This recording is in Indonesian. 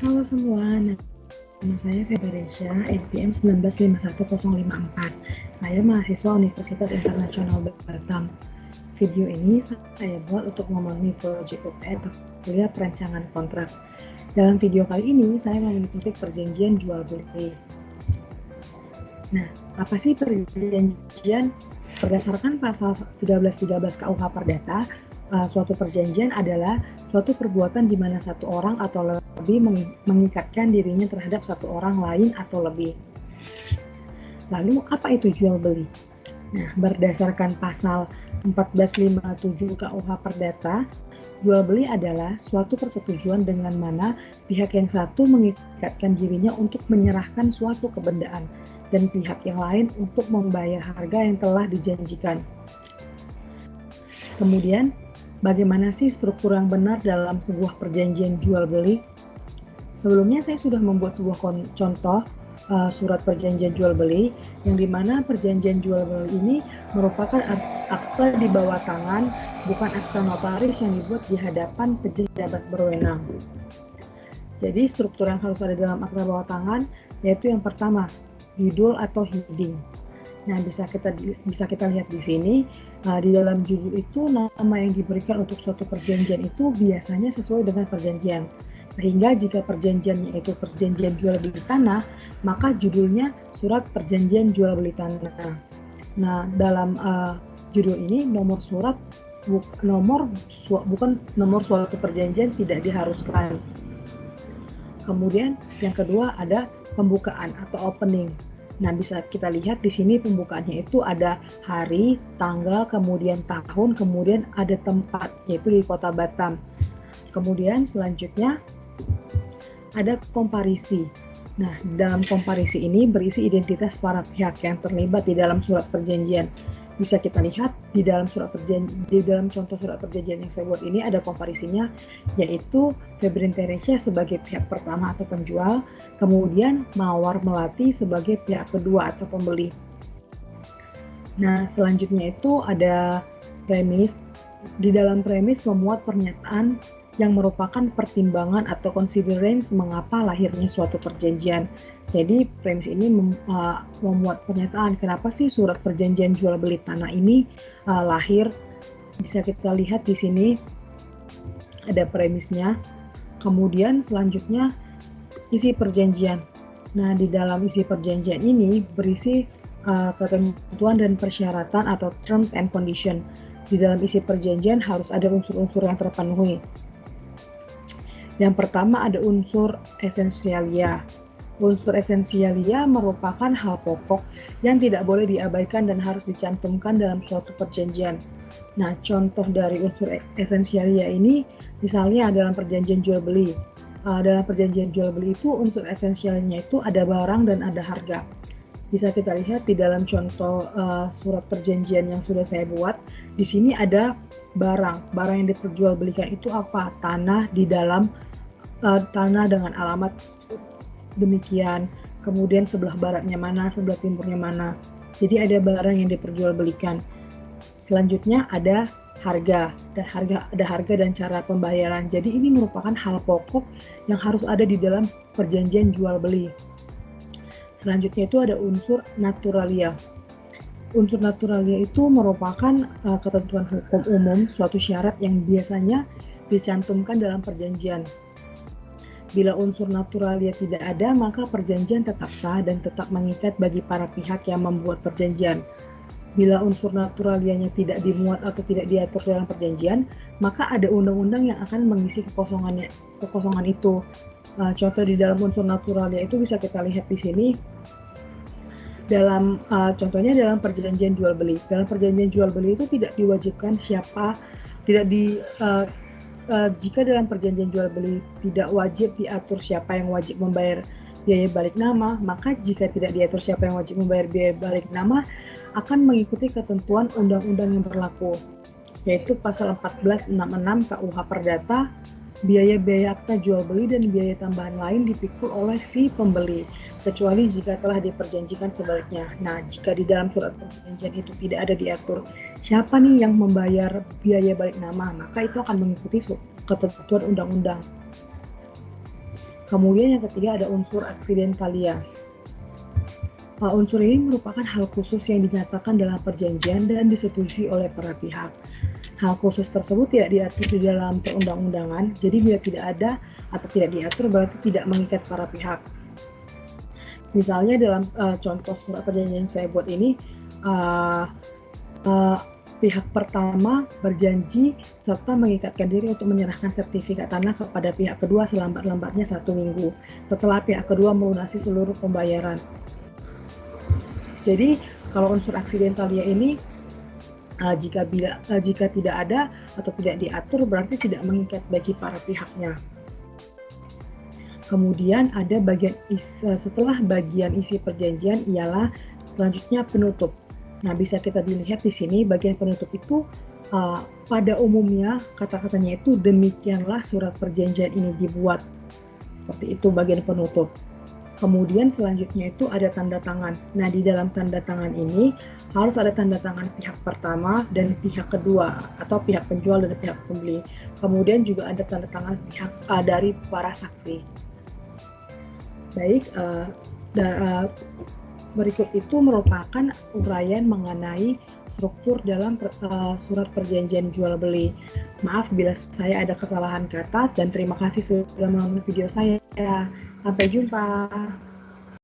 Halo semua, nama saya Feberesya, NPM 1951054. Saya mahasiswa Universitas Internasional Batam. Video ini saya buat untuk memenuhi proyek UPN atau kuliah perancangan kontrak. Dalam video kali ini, saya memiliki topik perjanjian jual beli. Nah, apa sih perjanjian? Berdasarkan pasal 1313 KUH Perdata, suatu perjanjian adalah suatu perbuatan di mana satu orang atau lebih mengikatkan dirinya terhadap satu orang lain atau lebih. Lalu, apa itu jual beli? Nah, berdasarkan pasal 1457 KUH Perdata, jual beli adalah suatu persetujuan dengan mana pihak yang satu mengikatkan dirinya untuk menyerahkan suatu kebendaan dan pihak yang lain untuk membayar harga yang telah dijanjikan. Kemudian, bagaimana sih struktur yang benar dalam sebuah perjanjian jual beli? Sebelumnya saya sudah membuat sebuah contoh surat perjanjian jual beli, yang dimana perjanjian jual beli ini merupakan akta di bawah tangan, bukan akta notaris yang dibuat di hadapan pejabat berwenang. Jadi struktur yang harus ada dalam akta bawah tangan yaitu yang pertama, judul atau heading. Nah, bisa kita lihat di sini, di dalam judul itu nama yang diberikan untuk suatu perjanjian itu biasanya sesuai dengan perjanjian. Sehingga jika perjanjiannya itu perjanjian jual beli tanah, maka judulnya surat perjanjian jual beli tanah. Nah, dalam judul ini nomor surat bukan nomor suatu perjanjian tidak diharuskan. Kemudian yang kedua ada pembukaan atau opening. Nah, bisa kita lihat di sini pembukaannya itu ada hari, tanggal, kemudian tahun, kemudian ada tempat, yaitu di Kota Batam. Kemudian selanjutnya ada komparisi. Nah, dalam komparisi ini berisi identitas para pihak yang terlibat di dalam surat perjanjian. Bisa kita lihat di dalam contoh surat perjanjian yang saya buat ini ada komparisinya, yaitu Febrin Teresia sebagai pihak pertama atau penjual, kemudian Mawar Melati sebagai pihak kedua atau pembeli. Nah, selanjutnya itu ada premis. Di dalam premis memuat pernyataan yang merupakan pertimbangan atau considerance mengapa lahirnya suatu perjanjian. Jadi premis ini memuat pernyataan kenapa sih surat perjanjian jual beli tanah ini lahir. Bisa kita lihat di sini ada premisnya. Kemudian selanjutnya isi perjanjian. Nah, di dalam isi perjanjian ini berisi ketentuan dan persyaratan atau terms and condition. Di dalam isi perjanjian harus ada unsur-unsur yang terpenuhi. Yang pertama ada unsur esensialia. Unsur esensialia merupakan hal pokok yang tidak boleh diabaikan dan harus dicantumkan dalam suatu perjanjian. Nah, contoh dari unsur esensialia ini misalnya dalam perjanjian jual beli. Dalam perjanjian jual beli itu unsur esensialnya itu ada barang dan ada harga. Bisa kita lihat di dalam contoh surat perjanjian yang sudah saya buat. Di sini ada barang yang diperjualbelikan itu apa? Tanah di dalam tanah dengan alamat demikian. Kemudian sebelah baratnya mana, sebelah timurnya mana. Jadi ada barang yang diperjualbelikan. Selanjutnya ada harga dan cara pembayaran. Jadi ini merupakan hal pokok yang harus ada di dalam perjanjian jual beli. Selanjutnya itu ada unsur naturalia. Unsur naturalia itu merupakan ketentuan hukum umum, suatu syarat yang biasanya dicantumkan dalam perjanjian. Bila unsur naturalia tidak ada, maka perjanjian tetap sah dan tetap mengikat bagi para pihak yang membuat perjanjian. Bila unsur naturalianya tidak dimuat atau tidak diatur dalam perjanjian, maka ada undang-undang yang akan mengisi kekosongan itu. Contoh di dalam unsur naturalia itu bisa kita lihat di sini. Contohnya dalam perjanjian jual beli. Dalam perjanjian jual beli itu tidak diwajibkan jika dalam perjanjian jual beli tidak wajib diatur siapa yang wajib membayar biaya balik nama, maka jika tidak diatur siapa yang wajib membayar biaya balik nama akan mengikuti ketentuan undang-undang yang berlaku, yaitu pasal 1466 KUH Perdata. Biaya-biaya akta jual beli dan biaya tambahan lain dipikul oleh si pembeli, kecuali jika telah diperjanjikan sebaliknya. Nah, jika di dalam surat perjanjian itu tidak ada diatur siapa nih yang membayar biaya balik nama, maka itu akan mengikuti ketentuan undang-undang. Kemudian yang ketiga ada unsur accidentalia. Unsur ini merupakan hal khusus yang dinyatakan dalam perjanjian dan disetujui oleh para pihak. Hal khusus tersebut tidak diatur di dalam perundang-undangan, jadi bila tidak ada atau tidak diatur berarti tidak mengikat para pihak. Misalnya dalam contoh surat perjanjian yang saya buat ini, pihak pertama berjanji serta mengikatkan diri untuk menyerahkan sertifikat tanah kepada pihak kedua selambat-lambatnya 1 minggu setelah pihak kedua melunasi seluruh pembayaran. Jadi kalau unsur accidentalia ini jika tidak ada atau tidak diatur berarti tidak mengikat bagi para pihaknya. Kemudian ada setelah bagian isi perjanjian ialah selanjutnya penutup. Nah, bisa kita dilihat di sini bagian penutup itu pada umumnya kata-katanya itu demikianlah surat perjanjian ini dibuat. Seperti itu bagian penutup. Kemudian selanjutnya itu ada tanda tangan. Nah, di dalam tanda tangan ini harus ada tanda tangan pihak pertama dan pihak kedua atau pihak penjual dan pihak pembeli. Kemudian juga ada tanda tangan pihak dari para saksi. Baik, berikut itu merupakan uraian mengenai struktur dalam surat perjanjian jual beli. Maaf bila saya ada kesalahan kata dan terima kasih sudah menonton video saya. Sampai jumpa.